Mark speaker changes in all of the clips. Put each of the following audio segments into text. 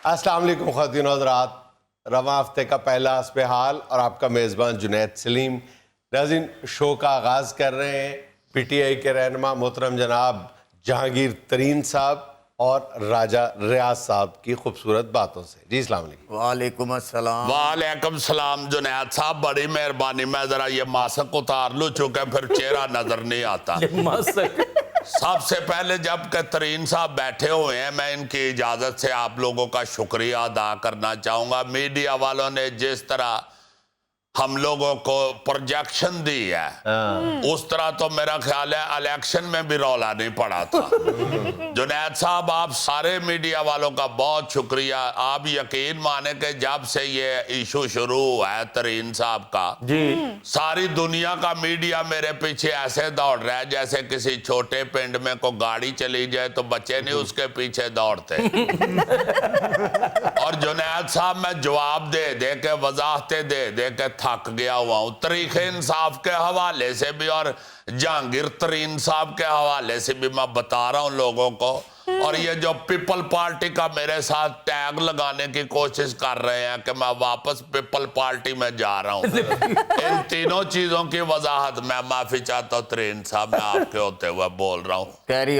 Speaker 1: السلام علیکم خواتین و حضرات، رواں ہفتے کا پہلا حسب حال اور آپ کا میزبان جنید سلیم۔ ناظرین، شو کا آغاز کر رہے ہیں پی ٹی آئی کے رہنما محترم جناب جہانگیر ترین صاحب اور راجہ ریاض صاحب کی خوبصورت باتوں سے۔ جی السلام علیکم۔
Speaker 2: وعلیکم السلام۔
Speaker 3: وعلیکم السلام جنید صاحب، بڑی مہربانی۔ میں ذرا یہ ماسک اتار لوں چونکہ پھر چہرہ نظر نہیں آتا۔ سب سے پہلے جب کہ ترین صاحب بیٹھے ہوئے ہیں، میں ان کی اجازت سے آپ لوگوں کا شکریہ ادا کرنا چاہوں گا۔ میڈیا والوں نے جس طرح ہم لوگوں کو پروجیکشن دی ہے، اس طرح تو میرا خیال ہے الیکشن میں بھی رولا نہیں پڑا تھا۔ جنید صاحب، آپ سارے میڈیا والوں کا بہت شکریہ۔ آپ یقین مانے کہ جب سے یہ ایشو شروع ہوا ہے ترین صاحب کا، ساری دنیا کا میڈیا میرے پیچھے ایسے دوڑ رہا ہے جیسے کسی چھوٹے پنڈ میں کوئی گاڑی چلی جائے تو بچے نہیں اس کے پیچھے دوڑتے۔ اور جنید صاحب، میں جواب دے دے کے وضاحتیں دے دے کے تھک گیا ہوا ہوں، تحریک انصاف کے حوالے سے بھی اور جہانگیر ترین صاحب کے حوالے سے بھی۔ میں بتا رہا ہوں لوگوں کو، اور یہ جو پیپل پارٹی کا میرے ساتھ ٹیگ لگانے کی کوشش کر رہے ہیں کہ میں واپس پیپل پارٹی میں جا رہا ہوں، ان تینوں چیزوں کی وضاحت میں معافی چاہتا ہوں ترین صاحب، میں آپ کے ہوتے ہوئے بول رہا ہوں۔
Speaker 2: کیری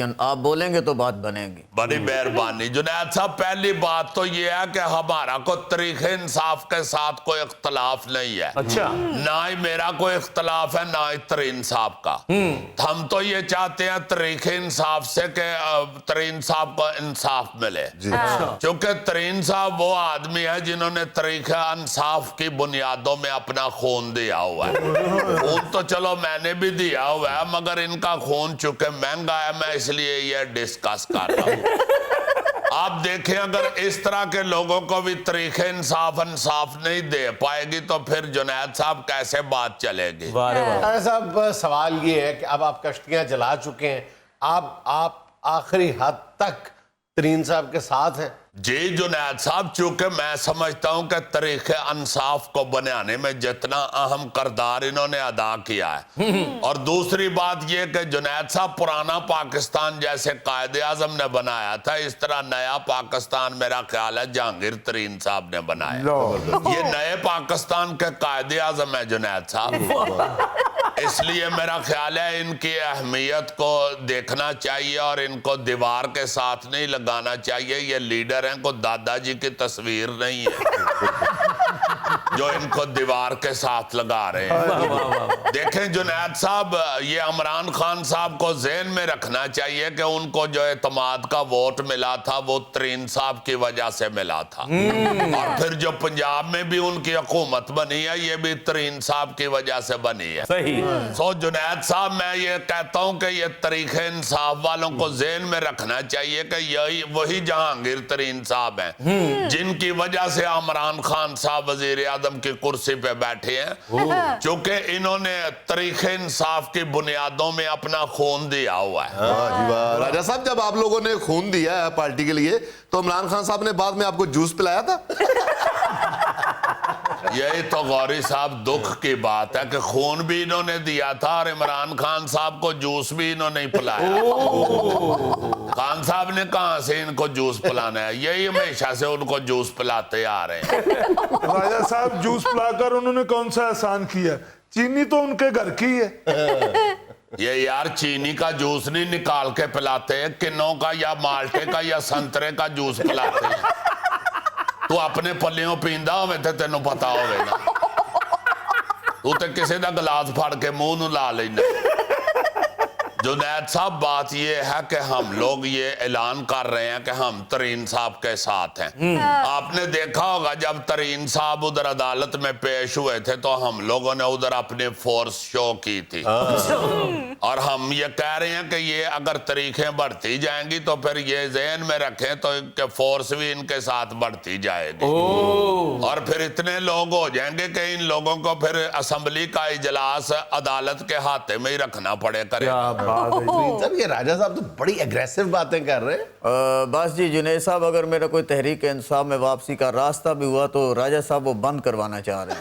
Speaker 2: آن، آپ بولیں گے تو بات بنے گی۔
Speaker 3: بڑی مہربانی جنید صاحب۔ پہلی بات تو یہ ہے کہ ہمارا کوئی تحریک انصاف کے ساتھ کوئی اختلاف نہیں ہے، نہ ہی میرا کوئی اختلاف ہے، نہ ہی ترین صاحب کا۔ ہم تو یہ چاہتے ہیں تحریک انصاف سے کہ ترین صاحب کو انصاف ملے، کیونکہ ترین صاحب وہ آدمی ہے جنہوں نے تحریک انصاف کی بنیادوں میں اپنا خون دیا ہوا ہے۔ خون تو چلو میں نے بھی دیا ہوا ہے، مگر ان کا خون چونکہ مہنگا ہے، میں اس لیے یہ ڈسکس کر رہا ہوں۔ آپ دیکھیں، اگر اس طرح کے لوگوں کو بھی تحریک انصاف نہیں دے پائے گی تو پھر جنید صاحب کیسے بات چلے گی؟
Speaker 1: راجہ صاحب، سوال یہ ہے کہ اب آپ کشتیاں جلا چکے ہیں، آپ آخری حد تک ترین صاحب کے ساتھ ہیں؟
Speaker 3: جی جنید صاحب، چونکہ میں سمجھتا ہوں کہ تحریک انصاف کو بنانے میں جتنا اہم کردار انہوں نے ادا کیا ہے، اور دوسری بات یہ کہ جنید صاحب پرانا پاکستان جیسے قائد اعظم نے بنایا تھا، اس طرح نیا پاکستان میرا خیال ہے جہانگیر ترین صاحب نے بنایا۔ یہ نئے پاکستان کے قائد اعظم ہے جنید صاحب، اس لیے میرا خیال ہے ان کی اہمیت کو دیکھنا چاہیے اور ان کو دیوار کے ساتھ نہیں لگانا چاہیے۔ یہ لیڈر ہیں، کو دادا جی کی تصویر نہیں ہے جو ان کو دیوار کے ساتھ لگا رہے ہیں۔ دیکھیں جنید صاحب، یہ عمران خان صاحب کو ذہن میں رکھنا چاہیے کہ ان کو جو اعتماد کا ووٹ ملا تھا وہ ترین صاحب کی وجہ سے ملا تھا، اور پھر جو پنجاب میں بھی ان کی حکومت بنی ہے یہ بھی ترین صاحب کی وجہ سے بنی ہے۔ سو جنید صاحب، میں یہ کہتا ہوں کہ یہ تحریک انصاف والوں کو ذہن میں رکھنا چاہیے کہ یہی وہی جہانگیر ترین صاحب ہیں جن کی وجہ سے عمران خان صاحب وزیر اعظم کی کرسی پہ بیٹھے ہیں، چونکہ انہوں نے تحریک انصاف کی بنیادوں میں اپنا خون دیا ہوا ہے۔
Speaker 4: راجہ صاحب، جب آپ لوگوں نے خون دیا ہے پارٹی کے لیے تو عمران خان صاحب نے بعد میں آپ کو جوس پلایا تھا؟
Speaker 3: یہی تو غوری صاحب دکھ کی بات ہے کہ خون بھی انہوں نے دیا تھا اور عمران خان صاحب کو جوس بھی انہوں نے پلایا۔ خان صاحب نے کہاں سے ان کو جوس پلانا ہے؟ یہی ہمیشہ سے ان کو جوس پلاتے آ رہے ہیں۔
Speaker 5: راجہ صاحب، جوس پلا کر انہوں نے کون سا احسان کیا؟ چینی تو ان کے گھر کی ہے۔
Speaker 3: یہ یار چینی کا جوس نہیں نکال کے پلاتے، کنوں کا یا مالٹے کا یا سنترے کا جوس پلاتے ہیں۔ تو اپنے پلیوں پیندہ ہوئے تھے، تینوں پتا ہوئے نا، تو تے کسی دا گلاس پھاڑ کے منہ نو لا لینا۔ جنید صاحب، بات یہ ہے کہ ہم لوگ یہ اعلان کر رہے ہیں کہ ہم ترین صاحب کے ساتھ ہیں۔ آپ نے دیکھا ہوگا جب ترین صاحب ادھر عدالت میں پیش ہوئے تھے تو ہم لوگوں نے ادھر اپنی فورس شو کی تھی، اور ہم یہ کہہ رہے ہیں کہ یہ اگر طریقیں بڑھتی جائیں گی تو پھر یہ ذہن میں رکھیں تو کہ فورس بھی ان کے ساتھ بڑھتی جائے گی، اور پھر اتنے لوگ ہو جائیں گے کہ ان لوگوں کو پھر اسمبلی کا اجلاس عدالت کے ہاتھے میں ہی رکھنا پڑے کرے۔
Speaker 1: صاحب، یہ راجہ صاحب تو بڑی ایگریسو باتیں کر رہے ہیں۔
Speaker 2: بس جی جنید صاحب، اگر میرا کوئی تحریک انصاف میں واپسی کا راستہ بھی ہوا تو راجہ صاحب وہ بند کروانا چاہ رہے ہیں۔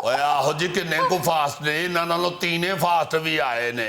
Speaker 3: ਓਏ ਆਹੋ ਜੀ ਕਿੰਨੇ ਕੋ ਫਾਸਟ ਨੇ, ਇਹਨਾਂ ਨਾਲੋਂ ਤੀਨੇ ਫਾਸਟ ਵੀ ਆਏ ਨੇ।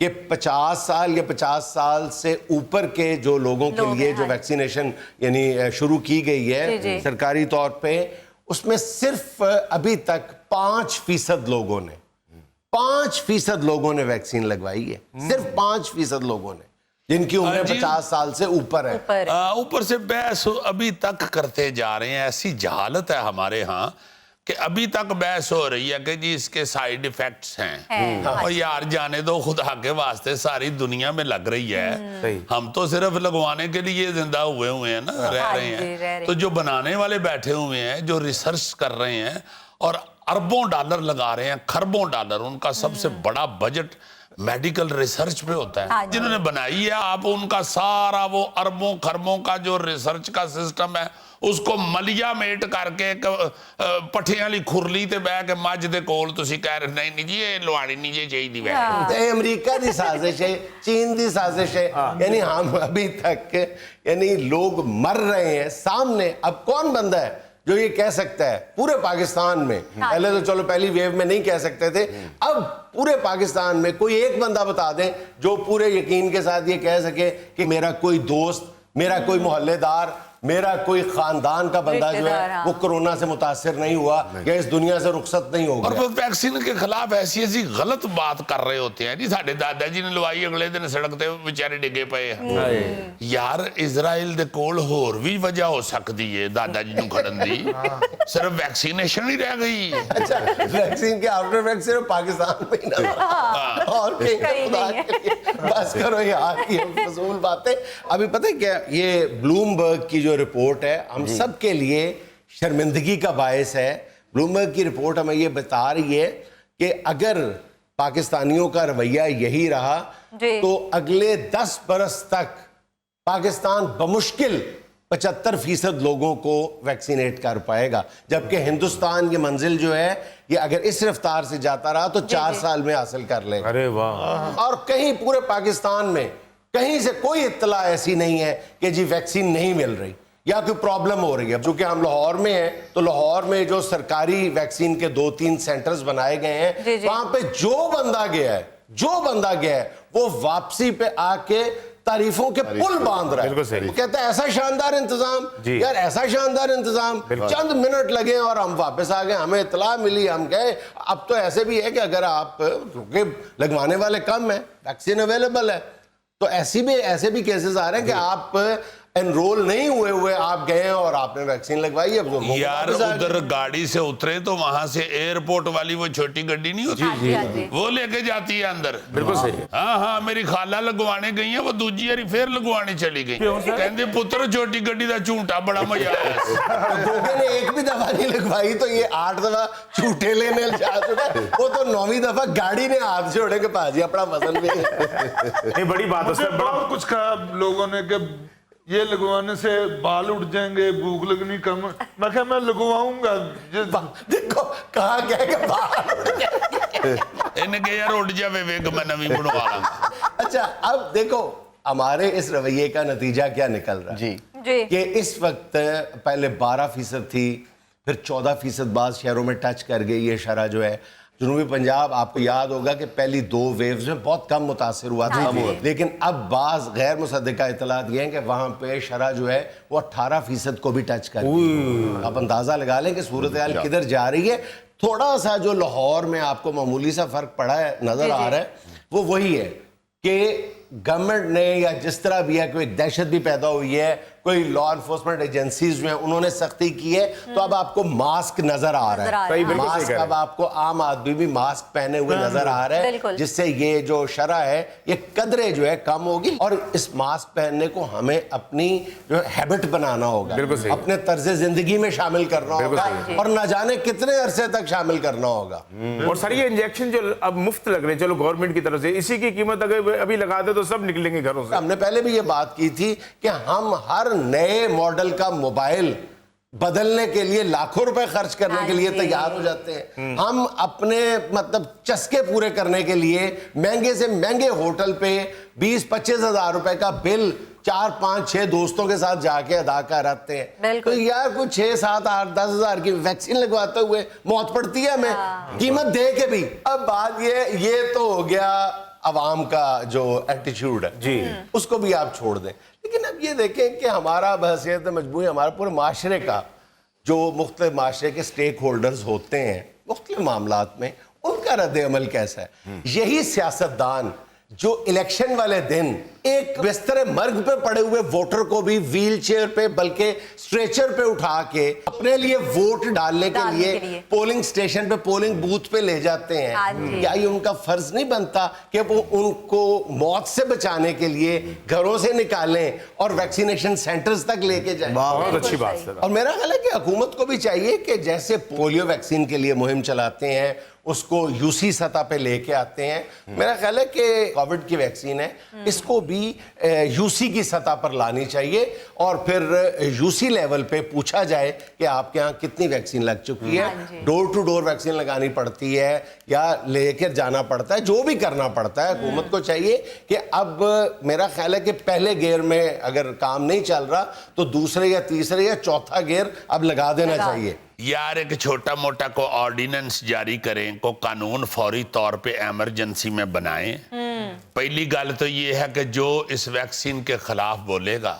Speaker 1: کہ 50 سال یا 50 سال سے اوپر کے جو لوگوں کے لیے جو ویکسینیشن یعنی شروع کی گئی ہے سرکاری طور پہ، اس میں صرف ابھی تک 5% لوگوں نے 5% لوگوں نے ویکسین لگوائی ہے، صرف 5% لوگوں نے، جن کی عمر 50 سال سے اوپر ہے۔
Speaker 3: اوپر سے بحث ابھی تک کرتے جا رہے ہیں، ایسی جہالت ہے ہمارے ہاں کہ ابھی تک بحث ہو رہی ہے کہ جی اس کے سائیڈ ایفیکٹس ہیں، اور یار جانے دو، خدا کے واسطے ساری دنیا میں لگ رہی ہے، ہم تو صرف لگوانے کے لیے زندہ ہوئے ہیں نا، رہ رہے ہیں۔ تو جو بنانے والے بیٹھے ہوئے ہیں، جو ریسرچ کر رہے ہیں اور اربوں ڈالر لگا رہے ہیں، خربوں ڈالر، ان کا سب سے بڑا بجٹ میڈیکل ریسرچ پہ ہوتا ہے، جنہوں نے بنائی ہے، آپ ان کا سارا وہ اربوں خربوں کا جو ریسرچ کا سسٹم ہے، اس کو ملیا میٹ کر کے پٹھے والی کھرلی تے بہ کے مجھ دے کول تسی کہہ رہے نہیں جی یہ لواڑی نہیں جی چاہیے
Speaker 1: یہ امریکہ دی سازش ہے، چین دی سازش ہے، یعنی ہم ابھی تک یعنی لوگ مر رہے ہیں سامنے۔ اب کون بندہ ہے جو یہ کہہ سکتا ہے پورے پاکستان میں؟ پہلے تو چلو پہلی ویو میں نہیں کہہ سکتے تھے، اب پورے پاکستان میں کوئی ایک بندہ بتا دیں جو پورے یقین کے ساتھ یہ کہہ سکے کہ میرا کوئی دوست، میرا کوئی محلے دار، میرا کوئی خاندان کا بندہ جو ہے وہ کرونا سے متاثر نہیں ہوا یا اس دنیا سے رخصت نہیں ہو
Speaker 3: اور
Speaker 1: گیا۔
Speaker 3: وہ ویکسین کے خلاف ایسی ایسی غلط بات کر رہے ہوتے ہیں، جی ساڈے دادا جی نے لوائی، اگلے دن سڑک تے بیچارے ڈگے پئے ہیں۔ یار اسرائیل دے کول ہور بھی وجہ ہو سکتی ہے دادا جی نوں کھڑن دی، صرف ویکسینیشن ہی رہ گئی۔
Speaker 1: اچھا ویکسین کے آفٹر ویکسین پاکستان میں ہی نہ اور کہیں خدا کے لیے بس کرو یار، یہ فضول باتیں۔ ابھی پتہ ہے کیا، یہ بلومبرگ کی جو رپورٹ ہے ہم سب کے لیے شرمندگی کا باعث ہے۔ بلومبرگ کی رپورٹ ہمیں یہ بتا رہی ہے کہ اگر پاکستانیوں کا رویہ یہی رہا تو اگلے 10 برس تک پاکستان بمشکل 75% لوگوں کو ویکسینیٹ کر پائے گا، جبکہ ہندوستان یہ منزل جو ہے یہ اگر اس رفتار سے جاتا رہا تو 4 سال میں حاصل کر لے گا۔
Speaker 6: ارے واہ!
Speaker 1: اور کہیں پورے پاکستان میں کہیں سے کوئی اطلاع ایسی نہیں ہے کہ جی ویکسین نہیں مل رہی یا کوئی پرابلم ہو رہی ہے۔ چونکہ ہم لاہور میں ہیں تو لاہور میں جو سرکاری ویکسین کے 2-3 سینٹرز بنائے گئے ہیں، وہاں پہ جو بندہ گیا ہے وہ واپسی پہ آ کے تعریفوں کے پل باندھ رہا ہے، وہ کہتا ہے ایسا شاندار انتظام، یار ایسا شاندار انتظام، چند منٹ لگے اور ہم واپس آ گئے، ہمیں اطلاع ملی، ہم گئے۔ اب تو ایسے بھی ہے کہ اگر آپ، کیونکہ لگوانے والے کم ہیں، ویکسین اویلیبل ہے، تو ایسے بھی کیسز آ رہے ہیں کہ آپ انرول نہیں ہوئے آپ گئے اور آپ نے ویکسین لگوائی۔ اب
Speaker 3: یار ادھر گاڑی سے اترے تو وہاں سے ایئرپورٹ والی وہ چھوٹی گڈی نہیں ہوتی، وہ لے کے جاتی ہے اندر۔ بالکل صحیح۔ ہاں میری خالہ لگوانے گئی ہیں، وہ دوجی ہری پھر لگوانے چلی گئی، کہندے پتر چھوٹی گڈی دا چونٹا بڑا مزہ آیا۔
Speaker 1: گوگے نے ایک بھی دفعہ نہیں لگوائی تو یہ 8 دفعہ چوٹے لینے جا چکا، وہ تو 9ویں دفعہ گاڑی نے ہاتھ جوڑے کہ پاجی اپنا وزن بھی
Speaker 6: نہیں بڑی بات ہے۔
Speaker 5: بہت کچھ کہا لوگوں نے کہ یہ لگوانے سے بال اٹھ جائیں گے، بھوک لگنی کم، میں کہا میں لگواؤں گا۔
Speaker 1: دیکھو کہاں گئے کہ بال اٹھ جائیں گے،
Speaker 3: انہیں کہ یار اٹھ جاوے ویگ میں نویں بنوا لوں۔
Speaker 1: اچھا اب دیکھو ہمارے اس رویے کا نتیجہ کیا نکل رہا ہے کہ اس وقت پہلے 12% تھی، پھر 14% بعض شہروں میں ٹچ کر گئی یہ شرح جو ہے۔ جنوبی پنجاب آپ کو یاد ہوگا کہ پہلی 2 ویوز میں بہت کم متاثر ہوا تھا، لیکن اب بعض غیر مصدقہ اطلاعات یہ ہیں کہ وہاں پہ شرح جو ہے وہ 18% کو بھی ٹچ کر گئی۔ آپ اندازہ لگا لیں کہ صورتحال کدھر جا رہی ہے۔ تھوڑا سا جو لاہور میں آپ کو معمولی سا فرق پڑا ہے نظر آ رہا ہے وہ وہی ہے کہ گورنمنٹ نے یا جس طرح بھی ہے کوئی دہشت بھی پیدا ہوئی ہے، کوئی لا انفورسمنٹ ایجنسیز جو ہیں انہوں نے سختی کی ہے، تو اب آپ کو ماسک نظر آ رہا ہے، ماسک اب آپ کو عام آدمی بھی ماسک پہنے ہوئے نظر آ رہا ہے، جس سے یہ جو شرح ہے یہ قدرے جو ہے کم ہوگی۔ اور اس ماسک پہننے کو ہمیں اپنی جو ہیبٹ بنانا ہوگا، اپنے طرز زندگی میں شامل کرنا ہوگا، اور نہ جانے کتنے عرصے تک شامل کرنا ہوگا۔
Speaker 6: اور سر یہ انجیکشن جو اب مفت لگ رہے ہیں، چلو گورنمنٹ کی طرف سے، اسی کی قیمت اگر ابھی لگا دے تو سب نکلیں گے گھروں سے۔
Speaker 1: ہم نے پہلے بھی یہ بات کی تھی کہ ہم ہر نئے ماڈل کا موبائل بدلنے کے لیے لاکھوں روپے خرچ کرنے کے لیے تیار ہو جاتے ہیں، ہم اپنے مطلب چسکے پورے کرنے کے لیے مہنگے سے مہنگے ہوٹل پہ 20-25 ہزار روپے کا بل 4-5-6 دوستوں کے ساتھ جا کے ادا کر آتے ہیں۔ تو یار کوئی 6-7-8-10 ہزار کی ویکسین لگواتے ہوئے موت پڑتی ہے ہمیں قیمت دے کے بھی۔ اب بات یہ تو ہو گیا عوام کا جو ایٹیچیوڈ ہے
Speaker 6: جی
Speaker 1: اس کو بھی آپ چھوڑ دیں. لیکن اب یہ دیکھیں کہ ہمارا بحیثیت مجموعی ہمارا پورے معاشرے کا جو مختلف معاشرے کے سٹیک ہولڈرز ہوتے ہیں مختلف معاملات میں, ان کا رد عمل کیسا ہے. یہی سیاستدان جو الیکشن والے دن ایک بستر مرگ پہ پڑے ہوئے ووٹر کو بھی ویل چیئر پہ بلکہ سٹریچر پہ اٹھا کے اپنے لیے ووٹ ڈالنے کے لیے پولنگ سٹیشن پہ پولنگ بوتھ پہ لے جاتے ہیں, کیا یہ ان کا فرض نہیں بنتا کہ وہ ان کو موت سے بچانے کے لیے گھروں سے نکالیں اور ویکسینیشن سینٹرز تک لے کے جائیں.
Speaker 6: بہت اچھی بات ہے.
Speaker 1: اور میرا خیال ہے کہ حکومت کو بھی چاہیے کہ جیسے پولیو ویکسین کے لیے مہم چلاتے ہیں اس کو یو سی سطح پہ لے کے آتے ہیں, میرا خیال ہے کہ کووڈ کی ویکسین ہے اس کو بھی یو سی کی سطح پر لانی چاہیے اور پھر یو سی لیول پہ پوچھا جائے کہ آپ کے ہاں کتنی ویکسین لگ چکی ہے, ڈور ٹو ڈور ویکسین لگانی پڑتی ہے یا لے کر جانا پڑتا ہے, جو بھی کرنا پڑتا ہے. حکومت کو چاہیے کہ اب میرا خیال ہے کہ پہلے گیئر میں اگر کام نہیں چل رہا تو دوسرے یا تیسرے یا چوتھا گیئر اب لگا دینا چاہیے.
Speaker 3: یار ایک چھوٹا موٹا کو آرڈیننس جاری کریں, کو قانون فوری طور پہ ایمرجنسی میں بنائیں. پہلی گل تو یہ ہے کہ جو اس ویکسین کے خلاف بولے گا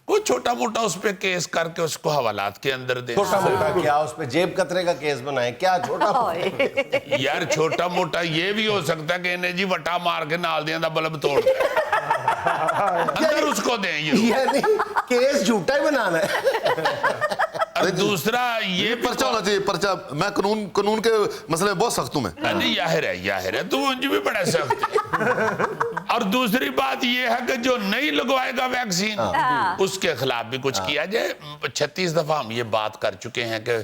Speaker 3: کوئی چھوٹا موٹا اس پہ کیس کر کے اس کو حوالات کے اندر دیں.
Speaker 1: چھوٹا موٹا کیا اس پہ جیب قطرے کا کیس بنائیں, کیا چھوٹا موٹا.
Speaker 3: یار چھوٹا موٹا یہ بھی ہو سکتا ہے کہ انہیں جی وٹا مار کے نال دیں دا بلب توڑ دیں اندر اس کو دیں.
Speaker 1: یعنی کیس جھوٹا ہی بنانا ہے.
Speaker 3: اور دوسرا یہ
Speaker 4: پرچہ ہونا چاہیے, پرچہ. میں قانون کے مسئلے بہت سخت ہوں. میں
Speaker 3: نہیں یاہر ہے تو انج بھی بڑا سخت ہے. اور دوسری بات یہ ہے کہ جو نہیں لگوائے گا ویکسین اس کے خلاف بھی کچھ کیا جائے. 36 دفعہ ہم یہ بات کر چکے ہیں کہ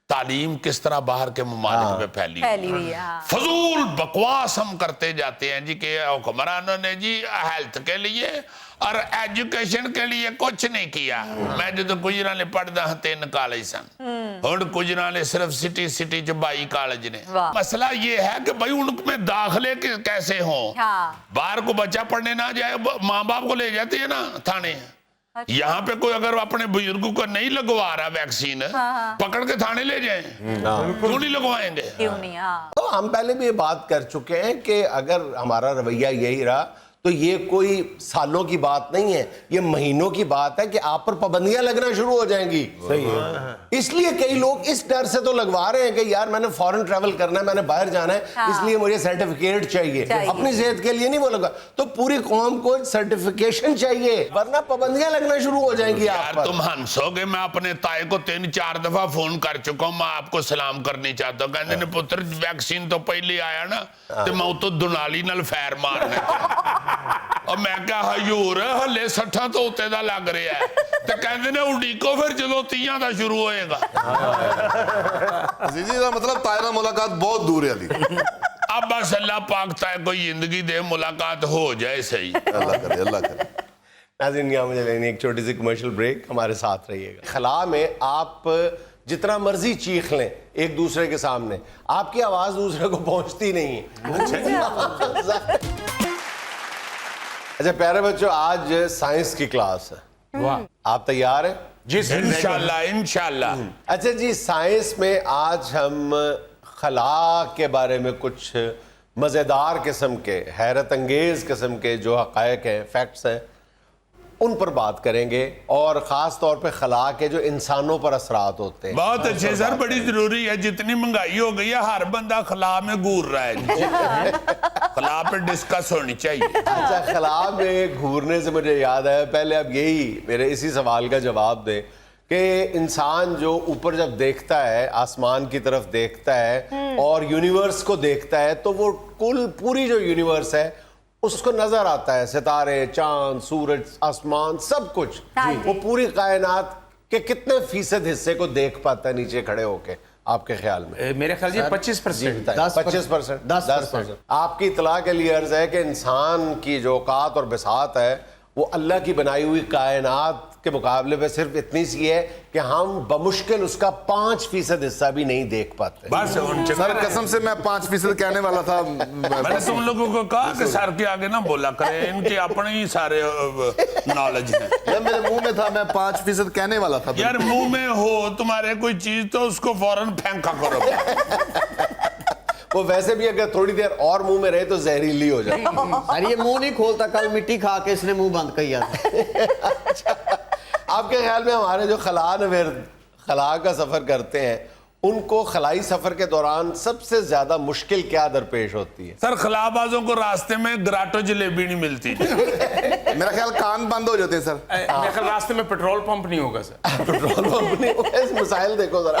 Speaker 3: تعلیم کس طرح باہر کے ممالک میں پھیلی ہوئی ہے. فضول بکواس ہم کرتے جاتے ہیں جی کہ حکمرانوں نے جی ہیلتھ کے لیے اور ایجوکیشن کے لیے کچھ نہیں کیا. میں جو تو گجرا نے پڑھدا ہاں 3 کالج سن, اور گجرا نے صرف سٹی 22 کالج نے. مسئلہ یہ ہے کہ بھائی ان میں داخلے کیسے ہوں. باہر کو بچہ پڑھنے نہ جائے, ماں باپ کو لے جاتے ہیں نا تھانے. یہاں پہ کوئی اگر اپنے بزرگوں کو نہیں لگوا رہا ویکسین, پکڑ کے تھانے لے جائیں. کیوں نہیں لگوائیں گے؟
Speaker 1: تو ہم پہلے بھی یہ بات کر چکے ہیں کہ اگر ہمارا رویہ یہی رہا تو یہ کوئی سالوں کی بات نہیں ہے, یہ مہینوں کی بات ہے کہ آپ پر پابندیاں لگنا شروع ہو جائیں گی. اس لیے کئی لوگ اس ڈر سے تو لگوا رہے ہیں کہ یار میں نے فورن ٹریول کرنا ہے, میں نے باہر جانا ہے, اس لیے مجھے سرٹیفکیٹ چاہیے. اپنی صحت کے لیے نہیں وہ لگا, تو پوری قوم کو سرٹیفکیشن چاہیے ورنہ پابندیاں لگنا شروع ہو جائیں گی آپ پر.
Speaker 3: تم ہنسو گے, میں اپنے تائے کو 3-4 دفعہ فون کر چکا ہوں, میں آپ کو سلام کرنی چاہتا ہوں. کہنے نے پتر ویکسین تو پہلے آیا نا تو میں تو دنالی نال فیر مارنے اور میں کہا حیور ہلے 60 تو ہوتے دا لگ رہے ہیں تو کہنے نے اڈیکو پھر جدو 30 دا شروع ہوئے گا.
Speaker 4: عزیزی کا مطلب طائرہ ملاقات بہت دور ہے علی.
Speaker 3: اب بس اللہ پاک تائے کوئی زندگی دے ملاقات ہو جائے صحیح.
Speaker 4: اللہ کرے, اللہ کرے.
Speaker 1: ناظرین یہاں مجھے لینی ایک چھوٹی سی کمرشل بریک, ہمارے ساتھ رہیے گا. خلا میں آپ جتنا مرضی چیخ لیں ایک دوسرے کے سامنے, آپ کی آواز دوسرے کو پہنچتی نہیں ہے. اچھا پیارے بچوں, آج سائنس کی کلاس ہے, آپ تیار ہیں؟
Speaker 6: جی
Speaker 3: انشاءاللہ.
Speaker 1: اچھا جی, سائنس میں آج ہم خلا کے بارے میں کچھ مزیدار قسم کے, حیرت انگیز قسم کے جو حقائق ہیں, فیکٹس ہیں, ان پر بات کریں گے, اور خاص طور پہ خلا کے جو انسانوں پر اثرات ہوتے ہیں.
Speaker 3: بہت اچھے سر, بڑی ضروری ہے. جتنی مہنگائی ہو گئی ہے ہر بندہ خلا میں گور رہا ہے. خلا پہ ڈسکس ہونی چاہیے.
Speaker 1: اچھا, خلا میں گھورنے سے مجھے یاد ہے, پہلے اب یہی میرے اسی سوال کا جواب دیں کہ انسان جو اوپر جب دیکھتا ہے, آسمان کی طرف دیکھتا ہے اور یونیورس کو دیکھتا ہے, تو وہ کل پوری جو یونیورس ہے اس کو نظر آتا ہے, ستارے, چاند, سورج, آسمان, سب کچھ. وہ پوری کائنات کے کتنے فیصد حصے کو دیکھ پاتا ہے نیچے کھڑے ہو کے آپ کے خیال میں؟
Speaker 6: میرے خیال سے 25%.
Speaker 1: 10%. آپ کی اطلاع کے لیے عرض ہے کہ انسان کی جو اوقات اور بساط ہے وہ اللہ کی بنائی ہوئی کائنات کے مقابلے میں صرف اتنی سی ہے کہ ہم بمشکل اس کا 5% حصہ بھی نہیں دیکھ پاتے.
Speaker 4: سر قسم سے میں 5% کہنے والا تھا.
Speaker 3: میں نے تم لوگوں کو کہا کہ سر کے آگے نہ بولا کرے, ان کے اپنے ہی سارے نالج ہیں.
Speaker 4: میرے منہ میں تھا, میں 5% کہنے والا تھا.
Speaker 3: یار منہ میں ہو تمہارے کوئی چیز تو اس کو فوراً پھینکا کرو.
Speaker 1: وہ ویسے بھی اگر تھوڑی دیر اور منہ میں رہے تو زہریلی ہو جائے.
Speaker 2: سر یہ منہ نہیں کھولتا, کل مٹی کھا کے اس نے منہ بند کیا تھا.
Speaker 1: آپ کے خیال میں ہمارے جو خلا نورد خلا کا سفر کرتے ہیں ان کو خلائی سفر کے دوران سب سے زیادہ مشکل کیا درپیش ہوتی ہے؟
Speaker 3: سر خلا بازوں کو راستے میں گراٹو جلیبی نہیں ملتی.
Speaker 4: میرا خیال کان بند ہو جاتے ہیں سر.
Speaker 6: میرے خیال راستے میں پیٹرول پمپ نہیں ہوگا سر.
Speaker 1: پیٹرول پمپ نہیں ہوگا. اس مسائل دیکھو ذرا,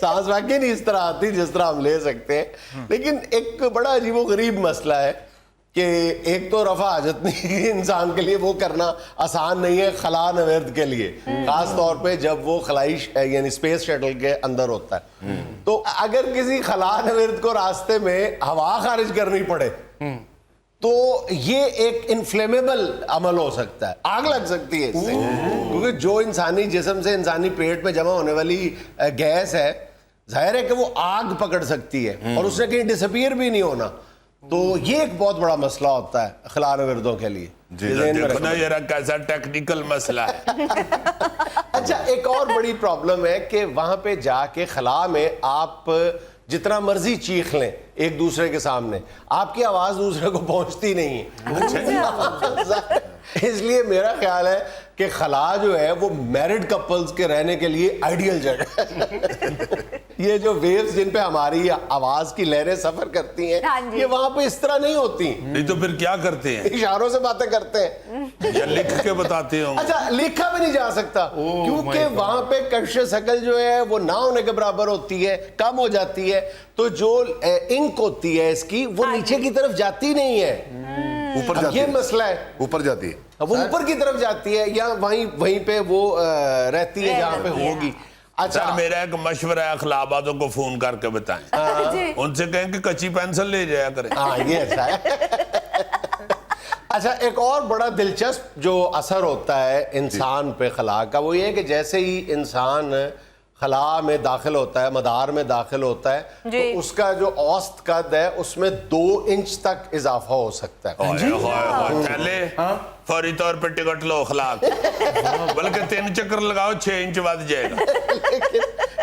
Speaker 1: سانس واقعی نہیں اس طرح آتی جس طرح ہم لے سکتے ہیں. لیکن ایک بڑا عجیب و غریب مسئلہ ہے کہ ایک تو رفع حاجت نہیں انسان کے لیے وہ کرنا آسان نہیں ہے خلا نورد کے لیے, خاص طور پہ جب وہ خلائی یعنی اسپیس شٹل کے اندر ہوتا ہے. تو اگر کسی خلا نورد کو راستے میں ہوا خارج کرنی پڑے تو یہ ایک انفلیمیبل عمل ہو سکتا ہے, آگ لگ سکتی ہے اس سے, کیونکہ جو انسانی جسم سے انسانی پیٹ میں جمع ہونے والی گیس ہے ظاہر ہے کہ وہ آگ پکڑ سکتی ہے اور اس نے کہیں ڈسپیئر بھی نہیں ہونا. تو یہ ایک بہت بڑا مسئلہ ہوتا ہے خلا نوردوں کے لیے.
Speaker 3: دیکھو نا یہ کیسا ٹیکنیکل مسئلہ ہے.
Speaker 1: اچھا ایک اور بڑی پرابلم ہے کہ وہاں پہ جا کے خلا میں آپ جتنا مرضی چیخ لیں ایک دوسرے کے سامنے, آپ کی آواز دوسرے کو پہنچتی نہیں ہے. اس لیے میرا خیال ہے کہ خلا جو ہے وہ میرڈ کپلز کے رہنے کے لیے آئیڈیل جگہ ہے. یہ جو ویوز جن پہ ہماری آواز کی لہریں سفر کرتی ہیں یہ وہاں پہ اس طرح نہیں ہوتی.
Speaker 3: نہیں تو پھر کیا کرتے ہیں؟
Speaker 1: اشاروں سے باتیں کرتے ہیں
Speaker 3: یا لکھ کے بتاتے ہوں.
Speaker 1: اچھا لکھا بھی نہیں جا سکتا کیونکہ وہاں پہ کش ثقل جو ہے وہ نہ ہونے کے برابر ہوتی ہے, کم ہو جاتی ہے. تو جو انک ہوتی ہے اس کی وہ نیچے کی طرف جاتی نہیں ہے,
Speaker 4: اوپر جاتی
Speaker 1: یہ
Speaker 4: ہے,
Speaker 1: مسئلہ ہے.
Speaker 4: اوپر جاتی ہے,
Speaker 1: وہ اوپر کی طرف جاتی ہے یا وہیں پہ وہ رہتی ہے جہاں پہ ہوگی.
Speaker 3: سر میرا ایک مشورہ ہے خلا بازوں کو فون کر کے بتائیں, ان سے کہیں کہ کچی پینسل لے جایا کریں.
Speaker 1: ہاں یہ اچھا ہے. اچھا ایک اور بڑا دلچسپ جو اثر ہوتا ہے انسان پہ خلا کا وہ یہ ہے کہ جیسے ہی انسان خلا میں داخل ہوتا ہے, مدار میں داخل ہوتا ہے, تو اس کا جو اوسط قد ہے اس میں 2 انچ تک اضافہ ہو سکتا ہے.
Speaker 3: چلے فوری طور پہ ٹکٹ لو خلا, بلکہ 3 چکر لگاؤ 6 انچ ود جائے گا.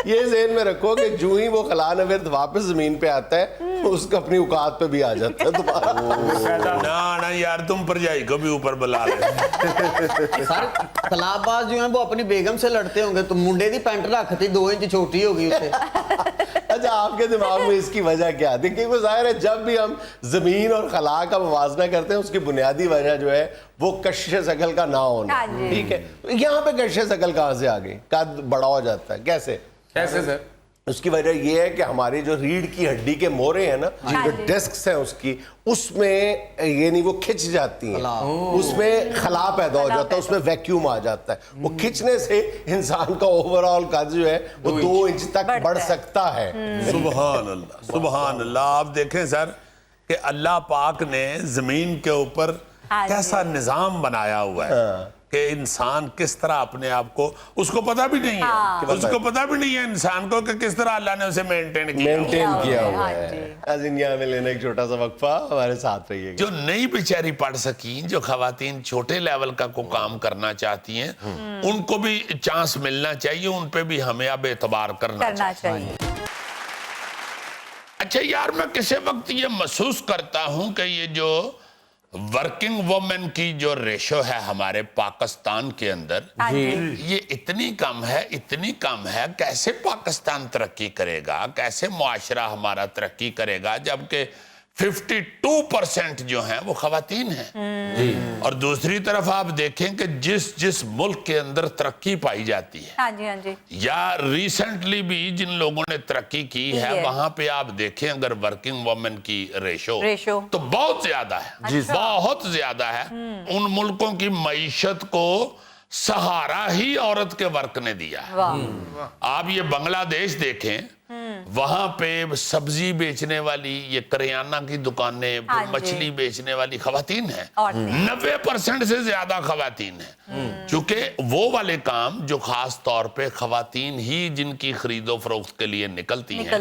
Speaker 1: یہ ذہن میں رکھو کہ جو ہی وہ خلا نورد واپس زمین پہ آتا ہے اس کا اپنی اوقات پہ بھی آ جاتا ہے دوبارہ.
Speaker 3: نا یار تم پر جائی کو بھی اوپر بلا لے.
Speaker 2: سر خلا باز جو ہیں وہ اپنی بیگم سے لڑتے ہوں گے تو منڈے دی پینٹ رکھتی 2 انچ چھوٹی ہوگی اسے.
Speaker 1: اچھا آپ کے دماغ میں اس کی وجہ کیا؟ دیکھیں وہ ظاہر ہے جب بھی ہم زمین اور خلا کا موازنہ کرتے ہیں اس کی بنیادی وجہ جو ہے وہ کشش ثقل کا نہ ہونا. ٹھیک ہے, یہاں پہ کشش ثقل کہاں سے آ گئی, قد بڑا ہو جاتا ہے, کیسے
Speaker 6: سر؟
Speaker 1: اس کی وجہ یہ ہے کہ ہماری جو ریڑھ کی ہڈی کے مورے ہیں نا, جو ڈسکس ہیں اس کی, اس میں یعنی وہ کھچ جاتی ہیں, اس میں خلا پیدا ہو جاتا ہے, اس میں ویکیوم آ جاتا ہے. وہ کھچنے سے انسان کا اوور آل قد جو ہے وہ 2 انچ تک بڑھ سکتا ہے.
Speaker 3: سبحان اللہ سبحان اللہ. آپ دیکھیں سر کہ اللہ پاک نے زمین کے اوپر کیسا نظام بنایا ہوا ہے کہ انسان کس طرح اپنے آپ کو, اس کو پتہ بھی نہیں ہے, اس کو پتہ بھی نہیں ہے انسان کو کہ کس طرح اللہ نے اسے مینٹین
Speaker 1: کیا ہوا ہے. یہاں میں لینا ایک چھوٹا سا وقفہ, ہمارے ساتھ رہیے گا.
Speaker 3: جو نئی بیچاری پڑھ سکیں, جو خواتین چھوٹے لیول کا کو کام کرنا چاہتی ہیں, ان کو بھی چانس ملنا چاہیے, ان پہ بھی ہمیں اب اعتبار کرنا چاہیے. اچھا یار میں کسی وقت یہ محسوس کرتا ہوں کہ یہ جو ورکنگ وومن کی جو ریشو ہے ہمارے پاکستان کے اندر, یہ اتنی کم ہے. کیسے پاکستان ترقی کرے گا, کیسے معاشرہ ہمارا ترقی کرے گا جبکہ 52% جو ہیں وہ خواتین ہیں. اور دوسری طرف آپ دیکھیں کہ جس ملک کے اندر ترقی پائی جاتی ہے یا ریسنٹلی بھی جن لوگوں نے ترقی کی ہے وہاں پہ آپ دیکھیں اگر ورکنگ وومن کی ریشو تو بہت زیادہ ہے, بہت زیادہ ہے. ان ملکوں کی معیشت کو سہارا ہی عورت کے ورک نے دیا ہے. آپ یہ بنگلہ دیش دیکھیں, وہاں پہ سبزی بیچنے والی, یہ کریانہ کی دکانیں, مچھلی بیچنے والی خواتین ہیں, 90% سے زیادہ خواتین ہیں. چونکہ وہ والے کام جو خاص طور پہ خواتین ہی جن کی خرید و فروخت کے لیے نکلتی ہیں.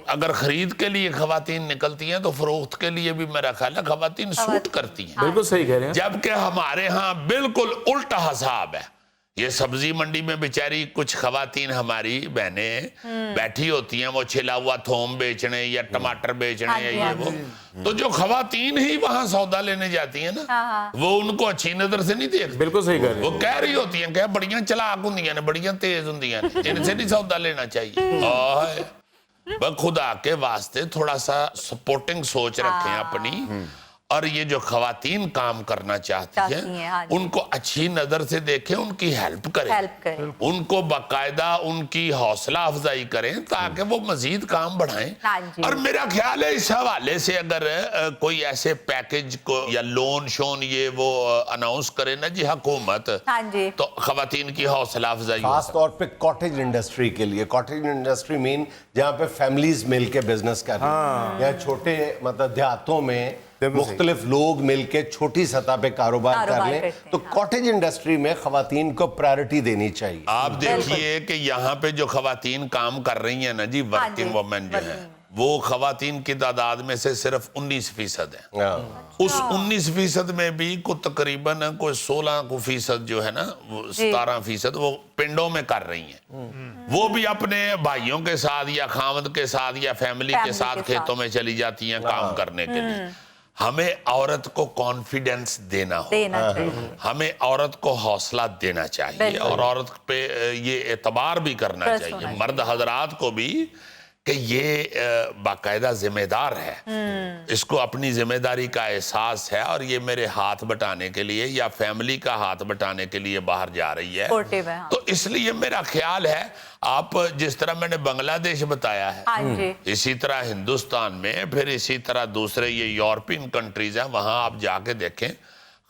Speaker 3: اگر خرید کے لیے خواتین نکلتی ہیں تو فروخت کے لیے بھی میرا خیال ہے خواتین سوٹ کرتی ہیں.
Speaker 6: بالکل صحیح کہہ رہے ہیں.
Speaker 3: جبکہ ہمارے ہاں بالکل الٹا حساب ہے یہ سبزی منڈی میں بیچاری کچھ خواتین ہماری بہنیں بیٹھی ہوتی ہیں، وہ چھلا ہوا تھوم بیچنے یا ٹماٹر بیچنے یا یہ وہ، تو جو خواتین ہی وہاں سودا لینے جاتی ہیں نا، وہ ان کو اچھی نظر سے نہیں دیکھتی،
Speaker 6: بالکل صحیح کہہ رہے ہیں.
Speaker 3: وہ کہہ رہی ہوتی ہیں کہ بڑیاں چلاک ہوندیاں نے، بڑیاں تیز ہوندیاں نے، ان سے نہیں سودا لینا چاہیے. بس خدا کے واسطے تھوڑا سا سپورٹنگ سوچ رکھیں اپنی، اور یہ جو خواتین کام کرنا چاہتی ہیں ان کو اچھی نظر سے دیکھیں، ان کی ہیلپ کریں، ان کو باقاعدہ ان کی حوصلہ افزائی کریں تاکہ وہ مزید کام بڑھائیں. اور میرا خیال ہے اس حوالے سے اگر کوئی ایسے پیکج کو یا لون شون یہ وہ اناؤنس کرے نا جی حکومت، تو خواتین کی حوصلہ افزائی
Speaker 1: خاص طور پہ کاٹیج انڈسٹری کے لیے. کاٹیج انڈسٹری مین جہاں پہ فیملیز مل کے بزنس کر رہی ہیں، یا چھوٹے مطلب دیہاتوں میں مختلف لوگ مل کے چھوٹی سطح پہ کاروبار کر لیں، تو کاٹیج انڈسٹری میں خواتین کو پرائرٹی دینی چاہیے.
Speaker 3: آپ دیکھیے کہ یہاں پہ جو خواتین کام کر رہی ہیں نا جی، ورکنگ وومن جو ہیں، وہ خواتین کی تعداد میں سے صرف 19% ہیں. اس 19% میں بھی کو تقریباً کوئی 16% جو ہے نا، 17% وہ پنڈوں میں کر رہی ہیں. وہ بھی اپنے بھائیوں کے ساتھ یا خاوند کے ساتھ یا فیملی کے ساتھ کھیتوں میں چلی جاتی ہیں کام کرنے کے لیے. ہمیں عورت کو کانفیڈنس دینا ہوگا، ہمیں عورت کو حوصلہ دینا چاہیے، اور عورت پہ یہ اعتبار بھی کرنا چاہیے، مرد حضرات کو بھی، کہ یہ باقاعدہ ذمہ دار ہے، اس کو اپنی ذمہ داری کا احساس ہے، اور یہ میرے ہاتھ بٹانے کے لیے یا فیملی کا ہاتھ بٹانے کے لیے باہر جا رہی ہے. تو اس لیے میرا خیال ہے آپ جس طرح میں نے بنگلہ دیش بتایا ہے، اسی طرح ہندوستان میں، پھر اسی طرح دوسرے یہ یورپین کنٹریز ہیں، وہاں آپ جا کے دیکھیں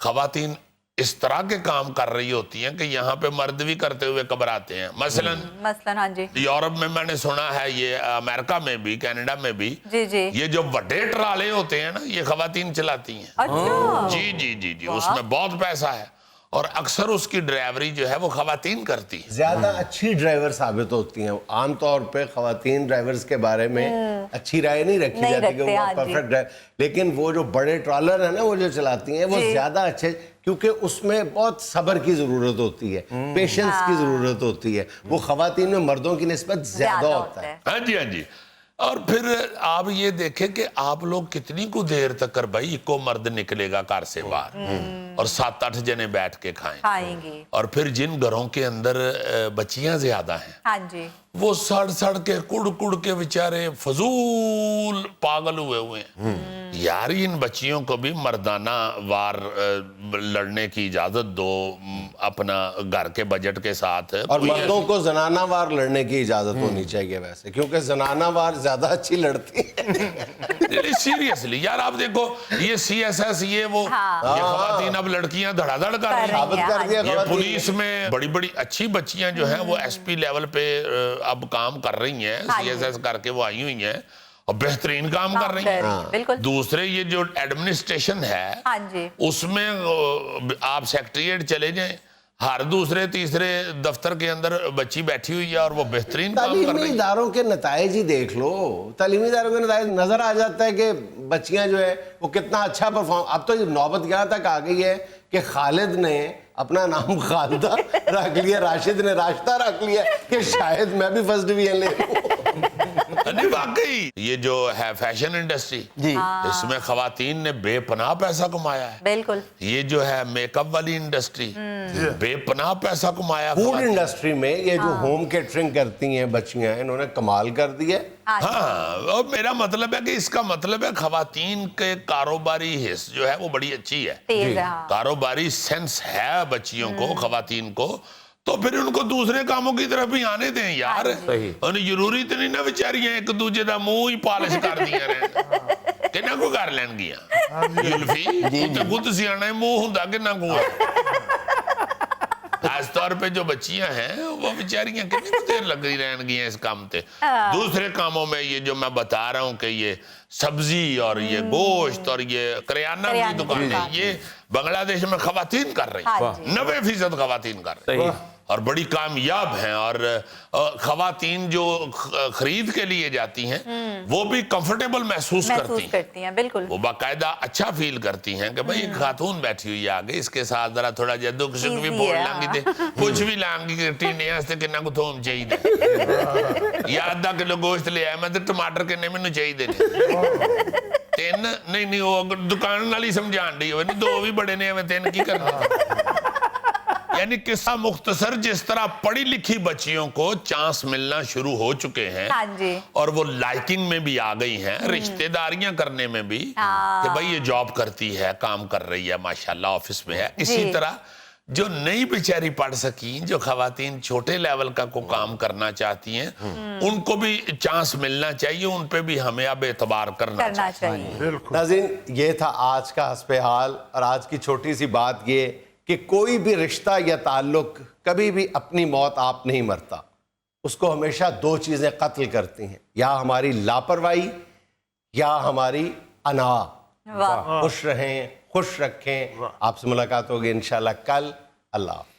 Speaker 3: خواتین اس طرح کے کام کر رہی ہوتی ہیں کہ یہاں پہ مرد بھی کرتے ہوئے گھبراتے ہیں. مثلا یورپ میں نے سنا ہے، یہ امریکہ میں بھی، کینیڈا میں بھی، یہ جو بڑے ٹرالے ہوتے ہیں نا، یہ خواتین چلاتی ہیں. جی جی جی جی، اس میں بہت پیسہ ہے، اور اکثر اس کی ڈرائیوری جو ہے وہ خواتین کرتی ہیں.
Speaker 1: زیادہ اچھی ڈرائیور ثابت ہوتی ہیں. عام طور پہ خواتین ڈرائیورز کے بارے میں اچھی رائے نہیں رکھی جاتی کہ وہ پرفیکٹ ڈرائیور، لیکن وہ جو بڑے ٹرالر ہیں نا، وہ جو چلاتی ہیں، وہ زیادہ اچھے، کیونکہ اس میں بہت صبر کی ضرورت ہوتی ہے، پیشنس کی ضرورت ہوتی ہے. وہ خواتین میں مردوں کی نسبت زیادہ ہوتا ہے.
Speaker 3: ہاں جی ہاں جی. اور پھر آپ یہ دیکھیں کہ آپ لوگ کتنی کو دیر تک کر بھائی کو مرد نکلے گا گھر سے باہر، اور 7-8 جنے بیٹھ کے کھائیں گے. اور پھر جن گھروں کے اندر بچیاں زیادہ ہیں، وہ سڑ کے کڑ کے بیچارے فضول پاگل ہوئے ہیں. یار ان بچیوں کو بھی مردانہ وار لڑنے کی اجازت دو اپنا گھر کے بجٹ کے ساتھ.
Speaker 1: اور مردوں کو زنانہ وار لڑنے کی اجازت ہونی چاہیے ویسے، کیونکہ زنانہ وار زیادہ اچھی لڑتی ہیں.
Speaker 3: سیریسلی یار آپ دیکھو، یہ CSS یہ وہ، یہ خواتین اب لڑکیاں دھڑا دھڑ کر رہی ہیں. یہ پولیس میں بڑی بڑی اچھی بچیاں جو ہیں وہ SP لیول پہ اب کام کر رہی ہیں، CSS کر کے وہ آئی ہوئی ہیں اور بہترین کام کر رہی ہیں. دوسرے یہ جو ایڈمنسٹریشن ہے، اس میں آپ سیکٹریٹ چلے جائیں، ہر دوسرے تیسرے دفتر کے اندر بچی بیٹھی ہوئی ہے اور وہ بہترین کام کر رہی ہیں.
Speaker 1: تعلیمی اداروں کے نتائج ہی دیکھ لو، تعلیمی اداروں کے نتائج نظر آ جاتا ہے کہ بچیاں جو ہے وہ کتنا اچھا پرفارم. اب تو نوبت یہاں تک آ گئی ہے کہ خالد نے اپنا نام خالدہ رکھ لیا، راشد نے راشدہ رکھ لیا، کہ شاید میں بھی فرسٹ ڈویژن لے لوں.
Speaker 3: نہیں واقعی یہ جو ہے فیشن انڈسٹری، اس میں خواتین نے بے پناہ پیسہ کمایا ہے.
Speaker 7: بالکل.
Speaker 3: یہ جو ہے میک اپ والی انڈسٹری، بے پناہ پیسہ کمایا.
Speaker 1: فوڈ انڈسٹری میں یہ جو ہوم کیٹرنگ کرتی ہیں بچیاں، انہوں نے کمال کر دی ہے.
Speaker 3: ہاں، اور میرا مطلب ہے کہ اس کا مطلب ہے خواتین کے کاروباری حص جو ہے وہ بڑی اچھی ہے، کاروباری سینس ہے بچیوں کو، خواتین کو. تو پھر ان کو دوسرے کاموں کی طرف بھی آنے دیں یار. ضروری تو نہیں نا بیچاریاں ایک دوجے دا منہ ہی پالش کر دیا رہے کہ نہ کو کر لین گیا. یلفی تو خود سیانا منہ ہوں کہ نہ کو. خاص طور پہ جو بچیاں ہیں وہ بیچاریاں کتنی دیر لگ رہن گی ہیں اس کام تے. دوسرے کاموں میں یہ جو میں بتا رہا ہوں کہ یہ سبزی اور یہ گوشت اور یہ کریانہ کی دکانیں، یہ بنگلہ دیش میں خواتین کر رہی ہیں، 90% خواتین کر رہی ہیں. اور بڑی کامیاب ہیں, اور خواتین جو خرید کے لیے جاتی ہیں وہ بھی کمفرٹیبل محسوس کرتی ہیں,
Speaker 7: بالکل
Speaker 3: وہ باقاعدہ اچھا فیل کرتی ہیں کہ بھئی ایک خاتون بیٹھی ہوئی آگے, اس کے ساتھ ذرا تھوڑا جا دکھ سکھ بھی بول لانگی دے, کچھ بھی لانگی کہ ٹینے ہستے کہ نہ کو تھوم چاہی دے, یا آدھا کلو گوشت لے آئے, میں تو ٹماٹر کے نمی نو چاہی دے تین نہیں وہ دکان والی سمجھان رہی ہو, دو بھی بڑے نے ہمیں تین کی کرنا. یعنی قصہ مختصر, جس طرح پڑھی لکھی بچیوں کو چانس ملنا شروع ہو چکے ہیں اور وہ لائکنگ میں بھی آ گئی ہیں, رشتہ داریاں کرنے میں بھی کہ بھئی یہ جاب کرتی ہے, کام کر رہی ہے, ماشاءاللہ آفس میں ہے. اسی طرح جو نئی بیچاری پڑھ سکیں, جو خواتین چھوٹے لیول کا کو کام کرنا چاہتی ہیں, ان کو بھی چانس ملنا چاہیے, ان پہ بھی ہمیں اب اعتبار کرنا چاہیے.
Speaker 1: ناظرین, یہ تھا آج کا حسب حال, اور آج کی چھوٹی سی بات یہ کہ کوئی بھی رشتہ یا تعلق کبھی بھی اپنی موت آپ نہیں مرتا, اس کو ہمیشہ دو چیزیں قتل کرتی ہیں, یا ہماری لاپرواہی یا ہماری انا. خوش رہیں, خوش رکھیں. آپ سے ملاقات ہوگی انشاءاللہ کل. اللہ حافظ.